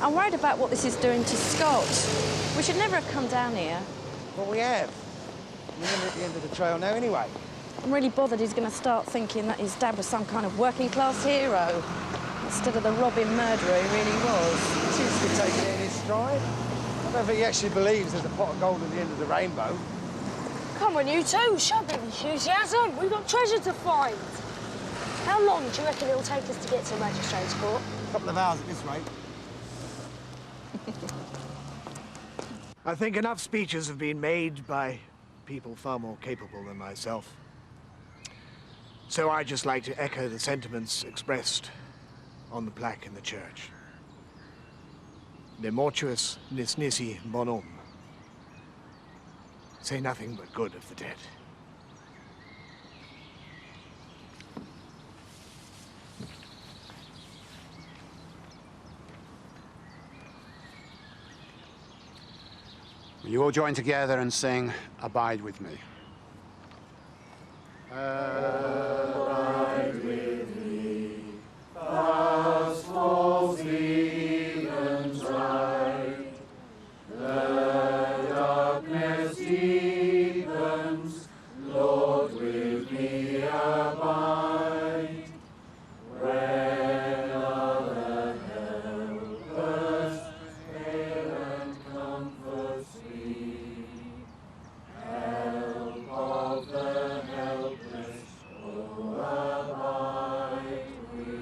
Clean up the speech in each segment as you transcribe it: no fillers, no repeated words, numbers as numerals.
I'm worried about what this is doing to Scott. We should never have come down here. Well, we have. We're at the end of the trail now anyway. I'm really bothered he's going to start thinking that his dad was some kind of working-class hero instead of the robbing murderer he really was. He seems to be taking it in his stride. I don't think he actually believes there's a pot of gold at the end of the rainbow. Come on, you two. Show a bit of enthusiasm. We've got treasure to find. How long do you reckon it'll take us to get to the magistrate's court? A couple of hours at this rate. I think enough speeches have been made by people far more capable than myself. So I'd just like to echo the sentiments expressed on the plaque in the church. De mortuis nis nisi bonum. Say nothing but good of the dead. Will you all join together and sing Abide With Me? Abide with me, fast falls even's light. The darkness deepens, Lord, with me abide. When other helpers fail and comforts me, help of the helpless, oh, abide with me.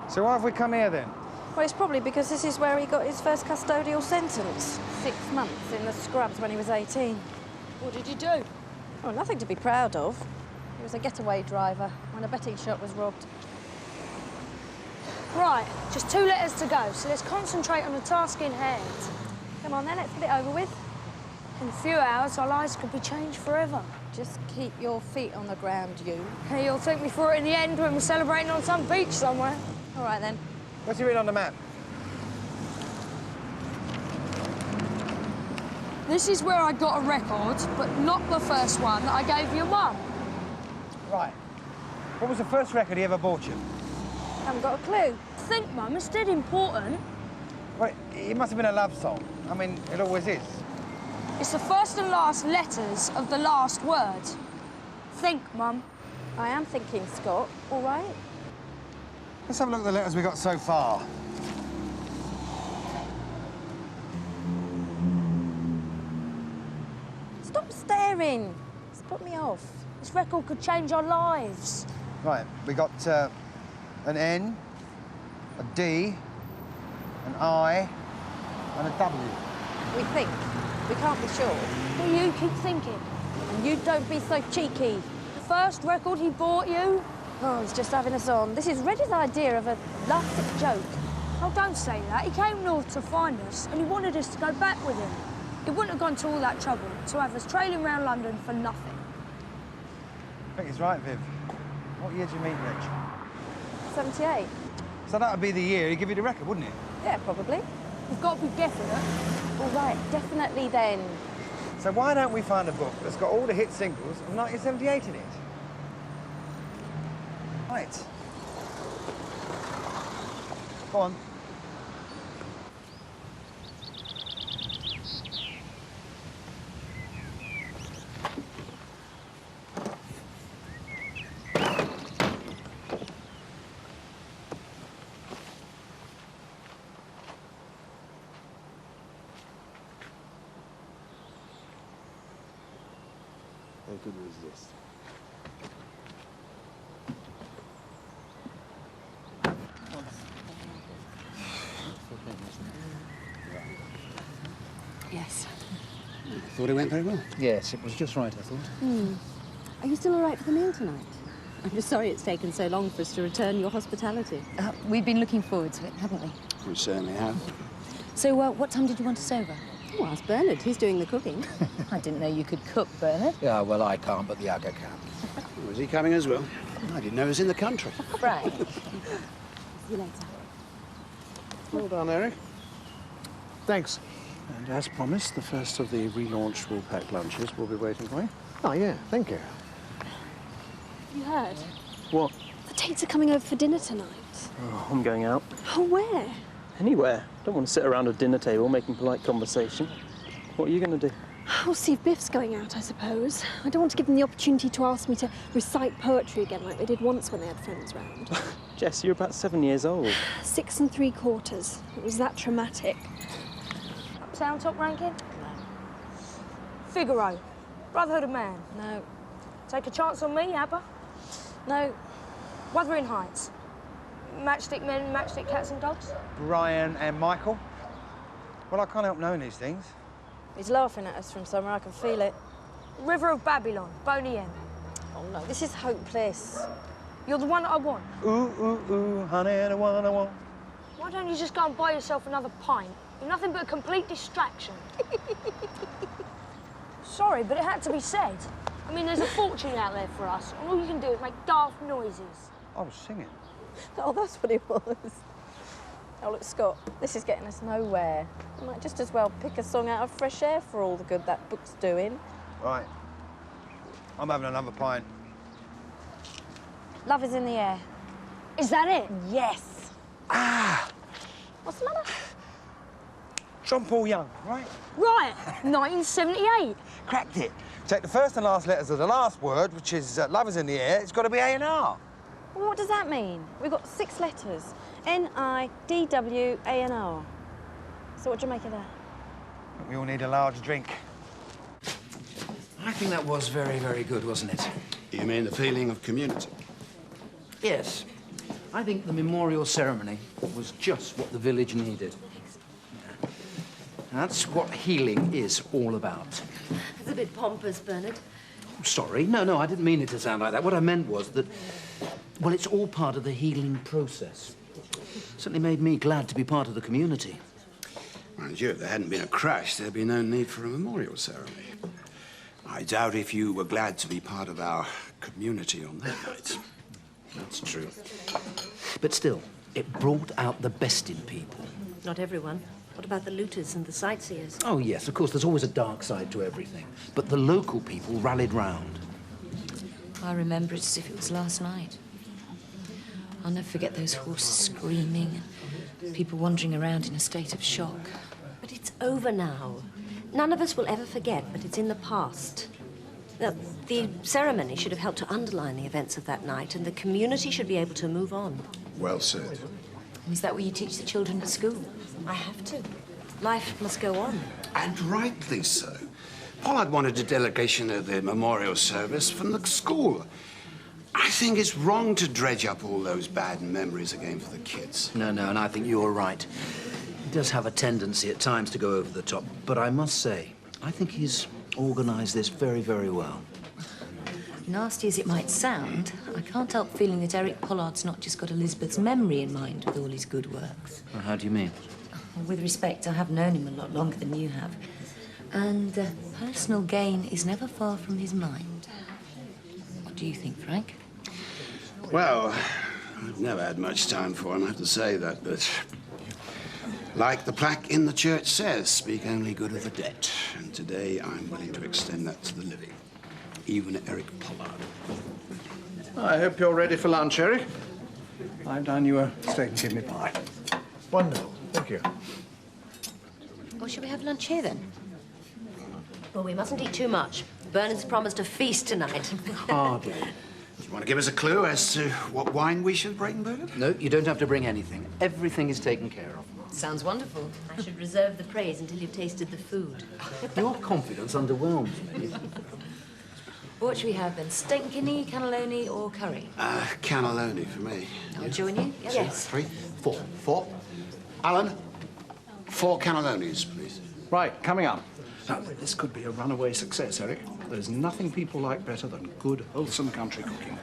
So why have we come here then? Well, it's probably because this is where he got his first custodial sentence. 6 months in the scrubs when he was 18. What did you do? Oh, nothing to be proud of. He was a getaway driver when a betting shop was robbed. Right, just 2 letters to go, so let's concentrate on the task in hand. Come on then, let's get it over with. In a few hours, our lives could be changed forever. Just keep your feet on the ground, you. Hey, you'll thank me for it in the end when we're celebrating on some beach somewhere. All right, then. What's he written on the map? This is where I got a record, but not the first one that I gave your mum. Right. What was the first record he ever bought you? Haven't got a clue. Think, Mum, it's dead important. Well, it must have been a love song. I mean, it always is. It's the first and last letters of the last word. Think, Mum. I am thinking, Scott. All right? Let's have a look at the letters we got so far. Stop staring. It's put me off. This record could change our lives. Right, we got an N, a D, an I, and a W. We think. We can't be sure. Well, you keep thinking. And you don't be so cheeky. The first record he bought you? Oh, he's just having us on. This is Reddy's idea of a last joke. Oh, don't say that. He came north to find us, and he wanted us to go back with him. He wouldn't have gone to all that trouble to have us trailing around London for nothing. I think he's right, Viv. What year did you meet Reg? 78. So that would be the year he'd give you the record, wouldn't it? Yeah, probably. We've got to be definite. All right, definitely then. So why don't we find a book that's got all the hit singles of 1978 in it? Right. Go on. How good was this? Yes. Thought it went very well. Yes, it was just right, I thought. Are you still all right for the meal tonight? I'm just sorry it's taken so long for us to return your hospitality. We've been looking forward to it, haven't we? We certainly have. So, what time did you want us over? Oh, ask Bernard. He's doing the cooking. I didn't know you could cook, Bernard. Yeah, well, I can't, but the Aga can. Oh, is he coming as well? I didn't know he was in the country. Frank. See you later. Well done, Eric. Thanks. And as promised, the first of the relaunched Woolpack lunches will be waiting for you. Oh, yeah, thank you. You heard? What? The Tates are coming over for dinner tonight. Oh, I'm going out. Oh, where? Anywhere. Don't want to sit around a dinner table making polite conversation. What are you going to do? We'll see if Biff's going out, I suppose. I don't want to give them the opportunity to ask me to recite poetry again like they did once when they had friends round. Jess, you're about 7 years old. 6 3/4. It was that traumatic. Uptown top ranking? Figaro. Brotherhood of Man. No. Take a chance on me, Abba? No. Wuthering Heights. Matchstick Men, Matchstick Cats and Dogs? Brian and Michael. Well, I can't help knowing these things. He's laughing at us from somewhere, I can feel it. River of Babylon, Boney M. Oh, no, this is hopeless. You're the one that I want. Ooh, ooh, ooh, honey, the one I want. Why don't you just go and buy yourself another pint? You're nothing but a complete distraction. Sorry, but it had to be said. I mean, there's a fortune out there for us, and all you can do is make daft noises. I was singing. Oh, that's what it was. Oh, look, Scott, this is getting us nowhere. We might just as well pick a song out of Fresh Air for all the good that book's doing. Right. I'm having another pint. Love is in the air. Is that it? Yes. Ah! What's the matter? John Paul Young, right? Right, 1978. Cracked it. Take the first and last letters of the last word, which is love is in the air. It's got to be A&R. Well, what does that mean? We've got 6 letters. N-I-D-W-A-N-R. So what do you make of that? We all need a large drink. I think that was very, very good, wasn't it? You mean the feeling of community? Yes. I think the memorial ceremony was just what the village needed. Yeah. That's what healing is all about. It's a bit pompous, Bernard. Oh, sorry. No, I didn't mean it to sound like that. What I meant was that, well, it's all part of the healing process. Certainly made me glad to be part of the community. Mind you, if there hadn't been a crash, there'd be no need for a memorial ceremony. I doubt if you were glad to be part of our community on that night. That's true. But still, it brought out the best in people. Not everyone. What about the looters and the sightseers? Oh, yes, of course, there's always a dark side to everything. But the local people rallied round. I remember it as if it was last night. I'll never forget those horses screaming and people wandering around in a state of shock. But it's over now. None of us will ever forget, but it's in the past. The ceremony should have helped to underline the events of that night, and the community should be able to move on. Well said. And is that what you teach the children at school? I have to. Life must go on. And rightly so. Pollard wanted a delegation of the memorial service from the school. I think it's wrong to dredge up all those bad memories again for the kids. No, and I think you're right. He does have a tendency at times to go over the top, but I must say, I think he's organised this very, very well. Nasty as it might sound, I can't help feeling that Eric Pollard's not just got Elizabeth's memory in mind with all his good works. Well, how do you mean? With respect, I have known him a lot longer than you have. And personal gain is never far from his mind. What do you think, Frank? Well, I've never had much time for him, I have to say that, but like the plaque in the church says, speak only good of the dead. And today I'm willing to extend that to the living, even Eric Pollard. I hope you're ready for lunch, Eric. I've done you a steak and kidney pie. Wonderful. Thank you. Well, shall we have lunch here, then? Well, we mustn't eat too much. Bernard's promised a feast tonight. Hardly. Do you want to give us a clue as to what wine we should bring, Bernard? No, you don't have to bring anything. Everything is taken care of. Sounds wonderful. I should reserve the praise until you've tasted the food. Your confidence underwhelms me. What should we have, then? Steak and kidney, cannelloni, or curry? Cannelloni for me. I'll join you. Yes. 3, 4. 4. Alan, 4 cannellonis, please. Right, coming up. Now, this could be a runaway success, Eric. There's nothing people like better than good, wholesome country cooking.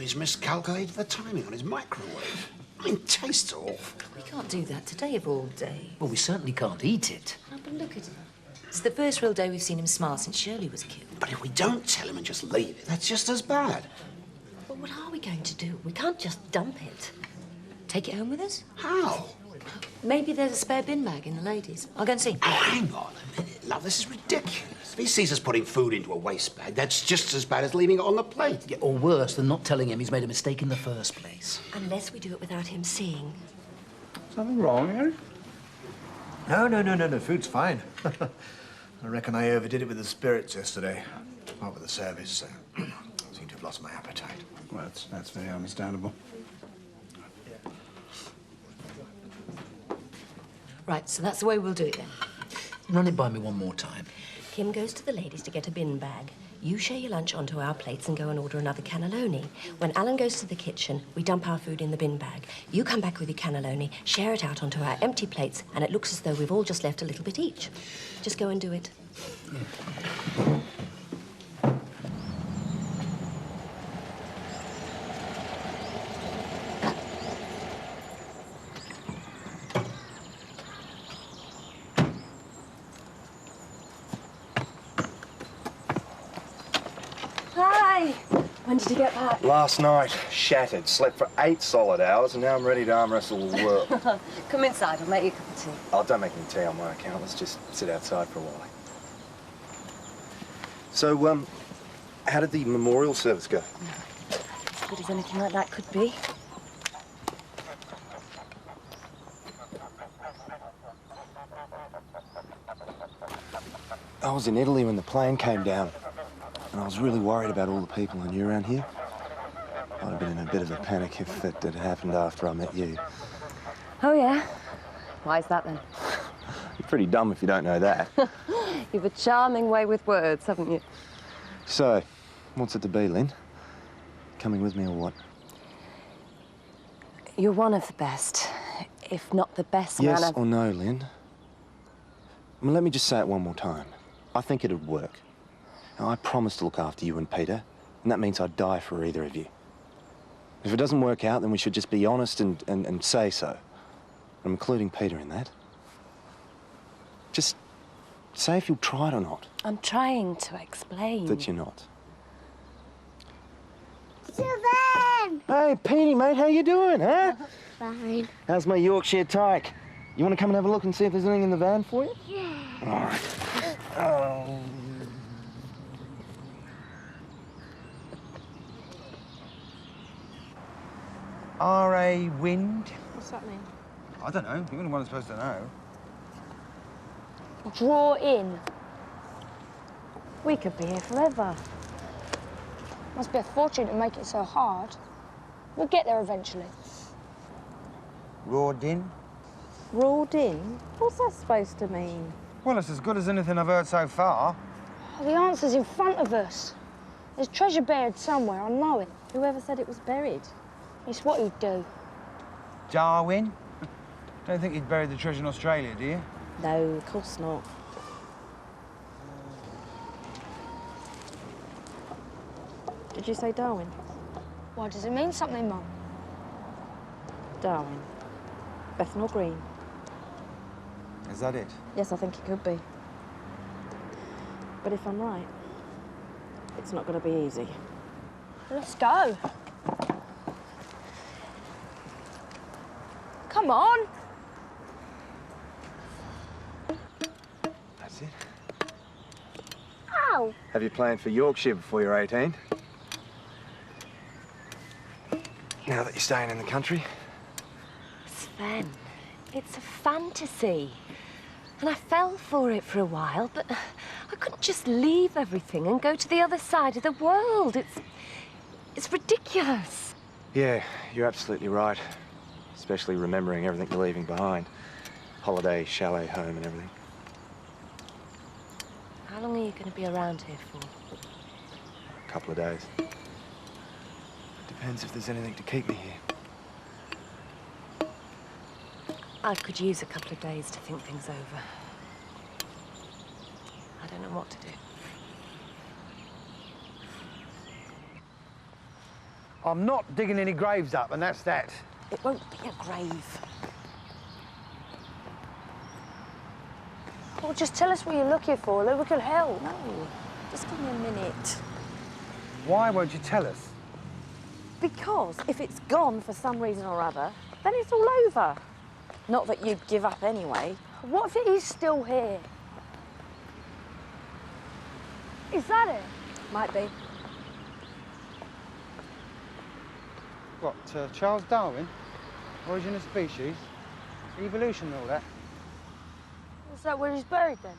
he's miscalculated the timing on his microwave. I mean, tastes awful. We can't do that today of all days. Well, we certainly can't eat it. Oh, but look at him. It's the first real day we've seen him smile since Shirley was killed. But if we don't tell him and just leave it, that's just as bad. But what are we going to do? We can't just dump it. Take it home with us? How? Maybe there's a spare bin bag in the ladies. I'll go and see. Oh, hang on a minute, love. This is ridiculous. If he sees us putting food into a waste bag, that's just as bad as leaving it on the plate. Yeah, or worse than not telling him he's made a mistake in the first place. Unless we do it without him seeing. Something wrong, Eric? No. Food's fine. I reckon I overdid it with the spirits yesterday. Not with the service, so I seem to have lost my appetite. Well, that's very understandable. Right, so that's the way we'll do it then. Run it by me one more time. Kim goes to the ladies to get a bin bag. You share your lunch onto our plates and go and order another cannelloni. When Alan goes to the kitchen, we dump our food in the bin bag. You come back with your cannelloni, share it out onto our empty plates, and it looks as though we've all just left a little bit each. Just go and do it. Hi! When did you get back? Last night, shattered. Slept for 8 solid hours, and now I'm ready to arm wrestle the world. Come inside, I'll make you a cup of tea. Oh, don't make any tea on my account. Let's just sit outside for a while. So, how did the memorial service go? As good as anything like that could be. I was in Italy when the plane came down, and I was really worried about all the people I knew around here. I'd have been in a bit of a panic if it had happened after I met you. Oh, yeah? Why is that, then? You're pretty dumb if you don't know that. You've a charming way with words, haven't you? So, what's it to be, Lynn? Coming with me or what? You're one of the best, if not the best man Yes I've... or no, Lynn? I mean, let me just say it one more time. I think it'd work. Now, I promised to look after you and Peter, and that means I'd die for either of you. If it doesn't work out, then we should just be honest and say so. I'm including Peter in that. Just say if you'll try it or not. I'm trying to explain. That you're not. Sylvan! Hey, Petey, mate, how you doing, huh? Fine. How's my Yorkshire tyke? You want to come and have a look and see if there's anything in the van for you? Yeah. All right. Oh. R.A. Wind? What's that mean? I don't know. You're the one that's supposed to know. Draw in. We could be here forever. Must be a fortune to make it so hard. We'll get there eventually. Roared in? Roared in? What's that supposed to mean? Well, it's as good as anything I've heard so far. Oh, the answer's in front of us. There's treasure buried somewhere, I know it. Whoever said it was buried? It's what he'd do. Darwin? Don't think he'd buried the treasure in Australia, do you? No, of course not. Did you say Darwin? Why, does it mean something, Mum? Darwin. Bethnal Green. Is that it? Yes, I think it could be. But if I'm right, it's not going to be easy. Let's go. Come on. That's it. Ow. Have you planned for Yorkshire before you're 18? Now that you're staying in the country? Sven, it's a fantasy. And I fell for it for a while, but I couldn't just leave everything and go to the other side of the world. It's ridiculous. Yeah, you're absolutely right. Especially remembering everything you're leaving behind. Holiday, chalet, home and everything. How long are you going to be around here for? A couple of days. Depends if there's anything to keep me here. I could use a couple of days to think things over. I don't know what to do. I'm not digging any graves up, and that's that. It won't be a grave. Well, just tell us what you're looking for, then we can help. No, just give me a minute. Why won't you tell us? Because if it's gone for some reason or other, then it's all over. Not that you'd give up anyway. What if it is still here? Is that it? Might be. What, Charles Darwin? Origin of species? Evolution and all that? Is that where he's buried then?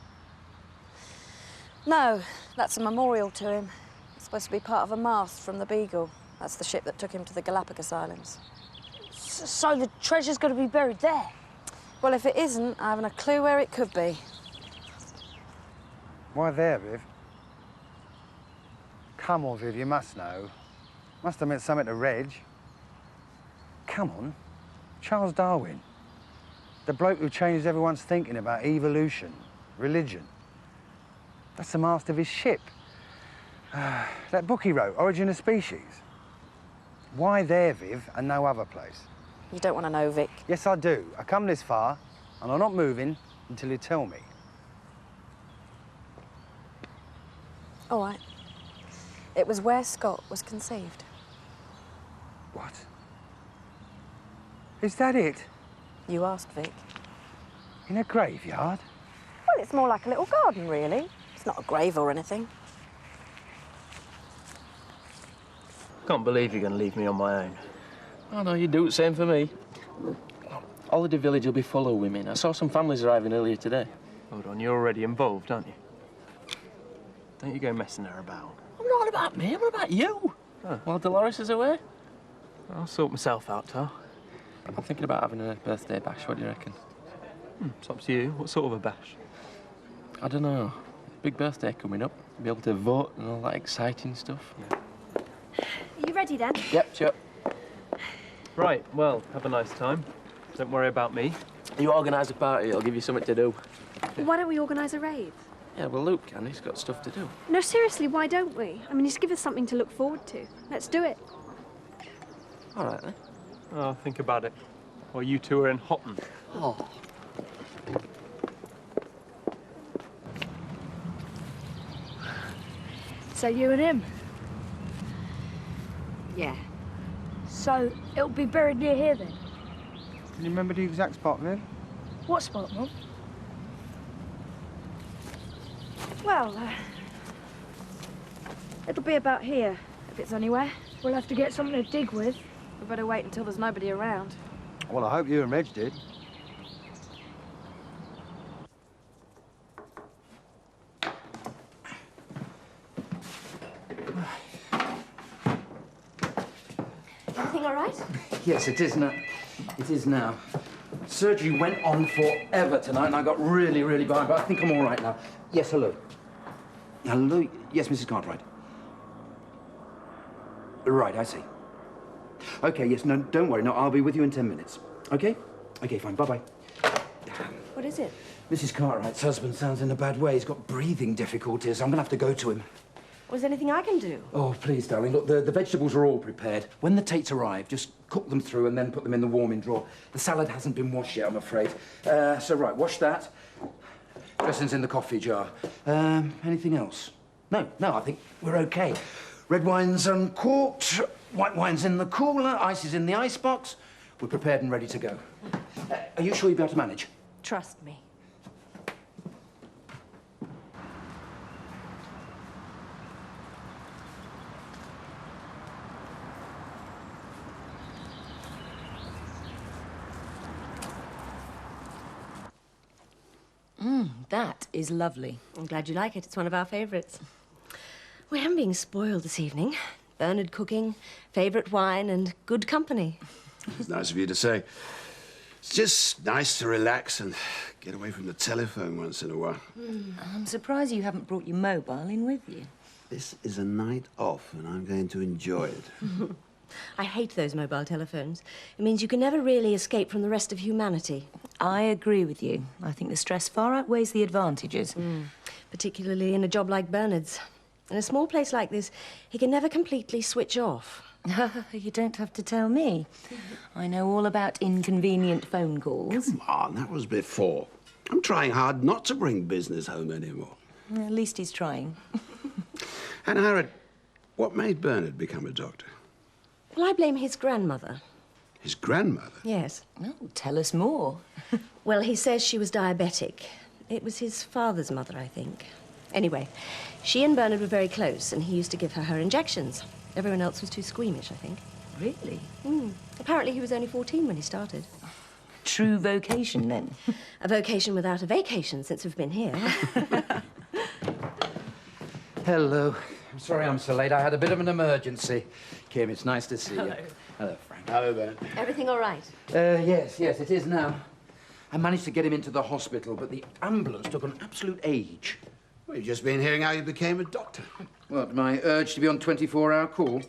No, that's a memorial to him. It's supposed to be part of a mast from the Beagle. That's the ship that took him to the Galapagos Islands. So the treasure's going to be buried there? Well, if it isn't, I haven't a clue where it could be. Why there, Viv? Come on, Viv, you must know. Must have meant something to Reg. Come on. Charles Darwin. The bloke who changed everyone's thinking about evolution, religion. That's the mast of his ship. That book he wrote, Origin of Species. Why there, Viv, and no other place? You don't want to know, Vic. Yes, I do. I come this far, and I'm not moving until you tell me. All right. It was where Scott was conceived. What? Is that it? You asked, Vic. In a graveyard? Well, it's more like a little garden, really. It's not a grave or anything. Can't believe you're going to leave me on my own. Oh, no, you'd do the same for me. Holiday Village will be full of women. I saw some families arriving earlier today. Hold on, you're already involved, aren't you? Don't you go messing her about. I'm not about me, I'm about you. Oh. While Dolores is away? I'll sort myself out, Tar. I'm thinking about having a birthday bash. What do you reckon? It's up to you. What sort of a bash? I don't know. Big birthday coming up. Be able to vote and all that exciting stuff. Yeah. Are you ready then? Yep, sure. Right, well, have a nice time. Don't worry about me. You organise a party, I'll give you something to do. Why don't we organise a rave? Yeah, well, Luke can. He's got stuff to do. No, seriously, why don't we? I mean, just give us something to look forward to. Let's do it. All right, then. Oh, think about it. While you two are in Houghton. Oh. So you and him? Yeah. So it'll be buried near here then? Can you remember the exact spot, Viv? What spot, Mum? Well, it'll be about here, if it's anywhere. We'll have to get something to dig with. We better wait until there's nobody around. Well, I hope you and Reg did. Everything all right? Yes, it is now. It is now. Surgery went on forever tonight, and I got really, really behind, but I think I'm all right now. Yes, hello. Hello? Yes, Mrs. Cartwright. Right, I see. OK, yes, no, don't worry. No, I'll be with you in 10 minutes. OK? OK, fine. Bye-bye. What is it? Mrs. Cartwright's husband sounds in a bad way. He's got breathing difficulties. I'm going to have to go to him. Was there anything I can do? Oh, please, darling. Look, the vegetables are all prepared. When the Tates arrive, just cook them through and then put them in the warming drawer. The salad hasn't been washed yet, I'm afraid. So, right, wash that. Dressing's in the coffee jar. Anything else? No, I think we're OK. Red wine's uncorked, white wine's in the cooler, ice is in the icebox. We're prepared and ready to go. Are you sure you'll be able to manage? Trust me. That is lovely. I'm glad you like it. It's one of our favourites. Well, I'm being spoiled this evening. Bernard cooking, favourite wine, and good company. It's nice of you to say. It's just nice to relax and get away from the telephone once in a while. I'm surprised you haven't brought your mobile in with you. This is a night off, and I'm going to enjoy it. I hate those mobile telephones. It means you can never really escape from the rest of humanity. I agree with you. I think the stress far outweighs the advantages. Particularly in a job like Bernard's. In a small place like this, he can never completely switch off. You don't have to tell me. I know all about inconvenient phone calls. Come on, that was before. I'm trying hard not to bring business home anymore. At least he's trying. And Harriet, what made Bernard become a doctor? Well, I blame his grandmother. His grandmother? Yes. Oh, tell us more. Well, he says she was diabetic. It was his father's mother, I think. Anyway, she and Bernard were very close, and he used to give her injections. Everyone else was too squeamish, I think. Really? Apparently he was only 14 when he started. True vocation, then. A vocation without a vacation since we've been here. Hello. I'm sorry I'm so late. I had a bit of an emergency. Kim, it's nice to see you. Hello, Frank. Hello, Bernard. Everything all right? Yes, it is now. I managed to get him into the hospital, but the ambulance took an absolute age. Well, you've just been hearing how you became a doctor. What, my urge to be on 24-hour call?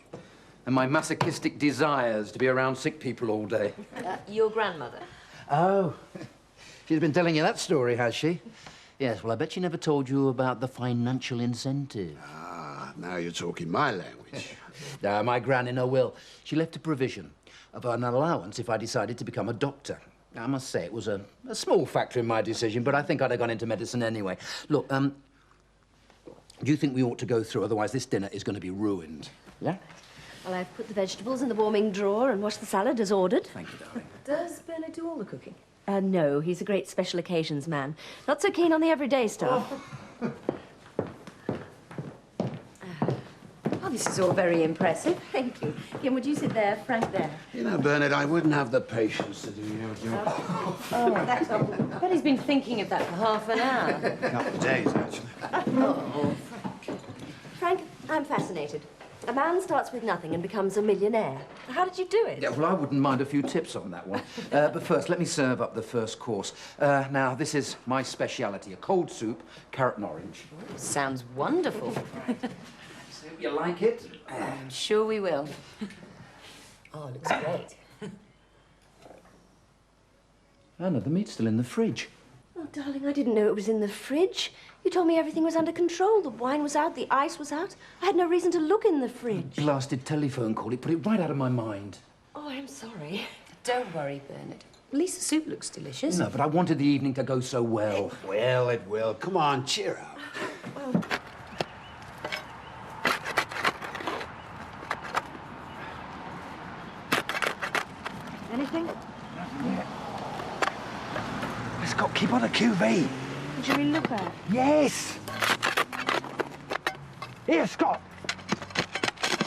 And my masochistic desires to be around sick people all day? Your grandmother. Oh. She's been telling you that story, has she? Yes, well, I bet she never told you about the financial incentive. Ah, now you're talking my language. My gran in her will. She left a provision of an allowance if I decided to become a doctor. I must say it was a small factor in my decision, but I think I'd have gone into medicine anyway. Look, do you think we ought to go through? Otherwise, this dinner is going to be ruined. Yeah? Well, I've put the vegetables in the warming drawer and washed the salad as ordered. Thank you, darling. Does Bernard do all the cooking? No, he's a great special occasions man. Not so keen on the everyday stuff. Oh, this is all very impressive. Thank you. Kim, would you sit there, Frank there? You know, Bernard, I wouldn't have the patience to do your job. Oh, that's all. But he's been thinking of that for half an hour. A couple of days, actually. Oh, Frank, I'm fascinated. A man starts with nothing and becomes a millionaire. How did you do it? Yeah, well, I wouldn't mind a few tips on that one. But first, let me serve up the first course. Now, this is my speciality, a cold soup, carrot and orange. Ooh, sounds wonderful. So, you like it? I'm sure we will. Oh, it looks great. Anna, the meat's still in the fridge. Oh, darling, I didn't know it was in the fridge. You told me everything was under control. The wine was out, the ice was out. I had no reason to look in the fridge. Blasted telephone call. It put it right out of my mind. Oh, I'm sorry. Don't worry, Bernard. At least the soup looks delicious. No, but I wanted the evening to go so well. It will. Come on, cheer up. Well, anything? Scott, keep on the QV. What should we look at? Yes! Here, Scott!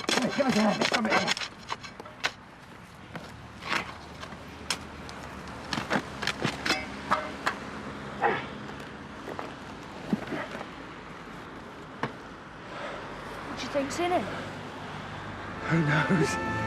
Come here, give us a hand. Come here. What do you think's in it? Who knows?